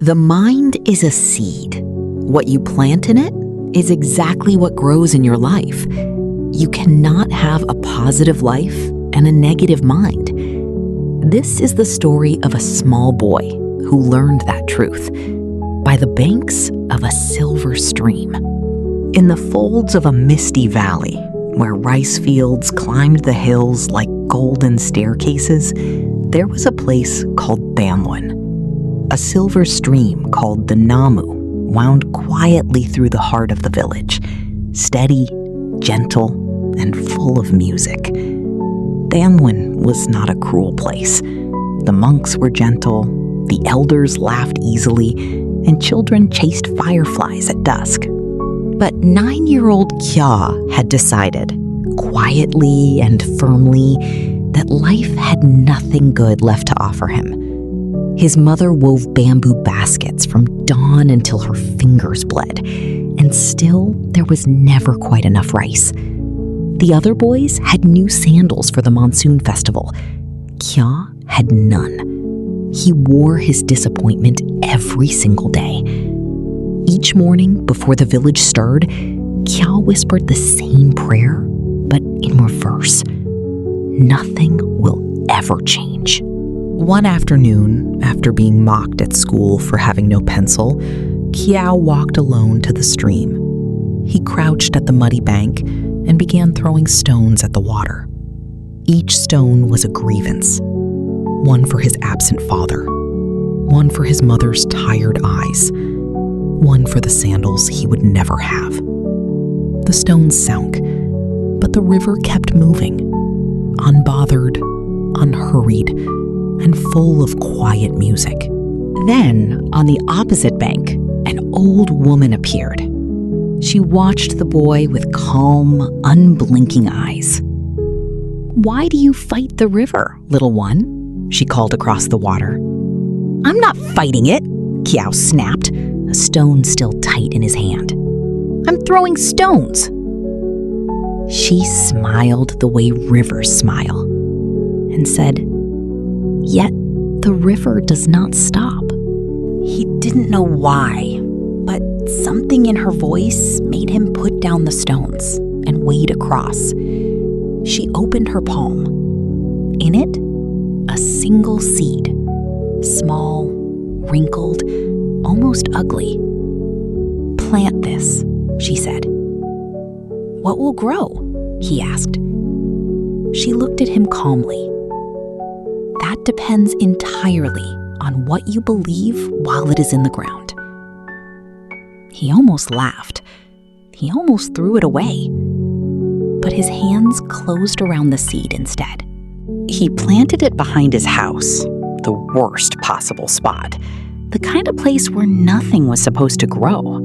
The mind is a seed. What you plant in it is exactly what grows in your life. You cannot have a positive life and a negative mind. This is the story of a small boy who learned that truth by the banks of a silver stream. In the folds of a misty valley, where rice fields climbed the hills like golden staircases, there was a place called Banlun. A silver stream called the Namu wound quietly through the heart of the village, steady, gentle, and full of music. Banlun was not a cruel place. The monks were gentle, the elders laughed easily, and children chased fireflies at dusk. But 9-year-old Kyaw had decided, quietly and firmly, that life had nothing good left to offer him. His mother wove bamboo baskets from dawn until her fingers bled, and still there was never quite enough rice. The other boys had new sandals for the monsoon festival. Kyaw had none. He wore his disappointment every single day. Each morning before the village stirred, Kyaw whispered the same prayer, but in reverse. Nothing will ever change. One afternoon, after being mocked at school for having no pencil, Kyaw walked alone to the stream. He crouched at the muddy bank and began throwing stones at the water. Each stone was a grievance. One for his absent father, one for his mother's tired eyes, one for the sandals he would never have. The stones sank, but the river kept moving, unbothered, unhurried, and full of quiet music. Then, on the opposite bank, an old woman appeared. She watched the boy with calm, unblinking eyes. "Why do you fight the river, little one?" she called across the water. "I'm not fighting it," Kyaw snapped, a stone still tight in his hand. "I'm throwing stones." She smiled the way rivers smile and said, "Yet the river does not stop." He didn't know why, but something in her voice made him put down the stones and wade across. She opened her palm. In it, a single seed, small, wrinkled, almost ugly. "Plant this," she said. "What will grow?" he asked. She looked at him calmly. "That depends entirely on what you believe while it is in the ground." He almost laughed. He almost threw it away. But his hands closed around the seed instead. He planted it behind his house, the worst possible spot, the kind of place where nothing was supposed to grow.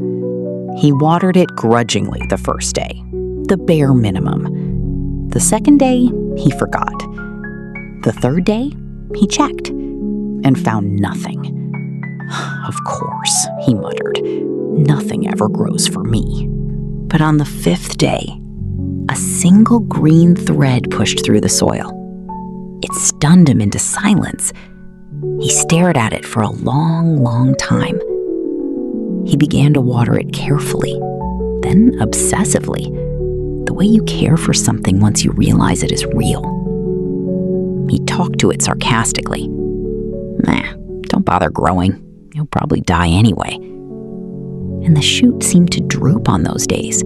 He watered it grudgingly the first day, the bare minimum. The second day, he forgot. The third day, he checked and found nothing. "Of course," he muttered, "nothing ever grows for me." But on the fifth day, a single green thread pushed through the soil. It stunned him into silence. He stared at it for a long, long time. He began to water it carefully, then obsessively, the way you care for something once you realize it is real. He talked to it sarcastically. "Nah, don't bother growing. You'll probably die anyway." And the shoot seemed to droop on those days.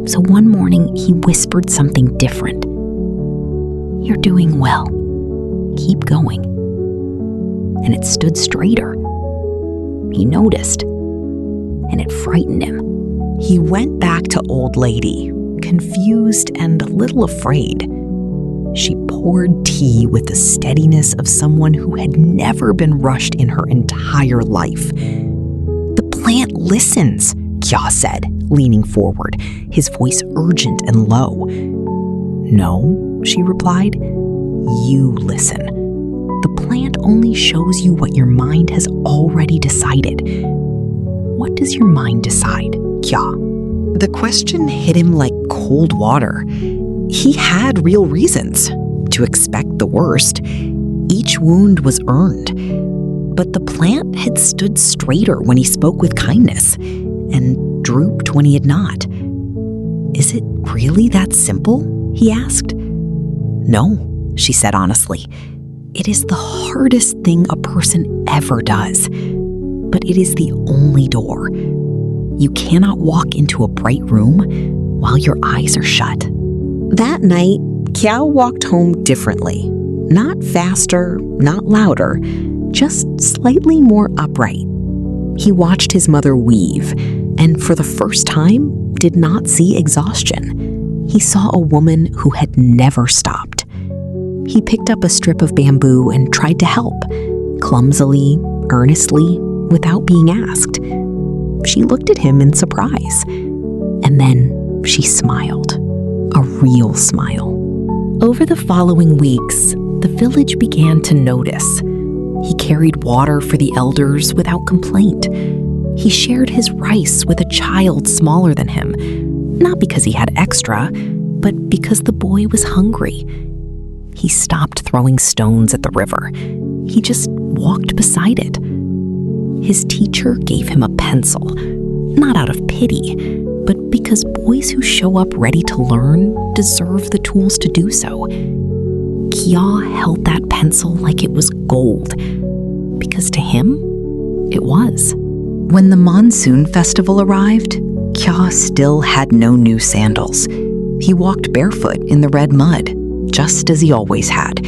So one morning, he whispered something different. "You're doing well. Keep going." And it stood straighter. He noticed, and it frightened him. He went back to Old Lady, confused and a little afraid. She poured tea with the steadiness of someone who had never been rushed in her entire life. "The plant listens," Kyaw said, leaning forward, his voice urgent and low. "No," she replied, "you listen. The plant only shows you what your mind has already decided." "What does your mind decide, Kyaw?" The question hit him like cold water. He had real reasons to expect the worst. Each wound was earned. But the plant had stood straighter when he spoke with kindness and drooped when he had not. "Is it really that simple?" he asked. "No," she said honestly. "It is the hardest thing a person ever does, but it is the only door. You cannot walk into a bright room while your eyes are shut." That night, Kyaw walked home differently. Not faster, not louder, just slightly more upright. He watched his mother weave, and for the first time, did not see exhaustion. He saw a woman who had never stopped. He picked up a strip of bamboo and tried to help, clumsily, earnestly, without being asked. She looked at him in surprise, and then she smiled, a real smile. Over the following weeks, the village began to notice. He carried water for the elders without complaint. He shared his rice with a child smaller than him, not because he had extra, but because the boy was hungry. He stopped throwing stones at the river. He just walked beside it. His teacher gave him a pencil, not out of pity, but because boys who show up ready to learn deserve the tools to do so. Kyaw held that pencil like it was gold, because to him, it was. When the monsoon festival arrived, Kyaw still had no new sandals. He walked barefoot in the red mud, just as he always had.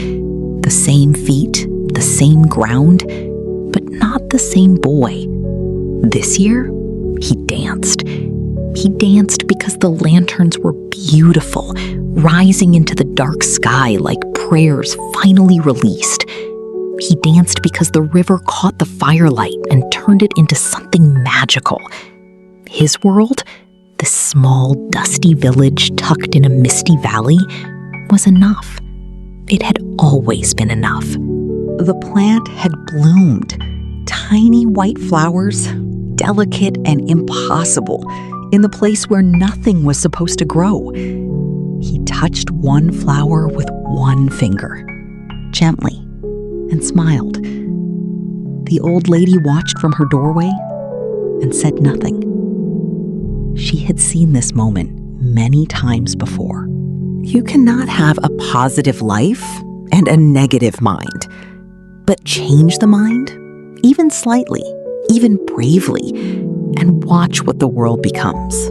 The same feet, the same ground, but not the same boy. This year, he danced. He danced because the lanterns were beautiful, rising into the dark sky like prayers finally released. He danced because the river caught the firelight and turned it into something magical. His world, this small, dusty village tucked in a misty valley, was enough. It had always been enough. The plant had bloomed, tiny white flowers, delicate and impossible, in the place where nothing was supposed to grow. He touched one flower with one finger, gently, and smiled. The old lady watched from her doorway and said nothing. She had seen this moment many times before. You cannot have a positive life and a negative mind, but change the mind, even slightly, even bravely, and watch what the world becomes.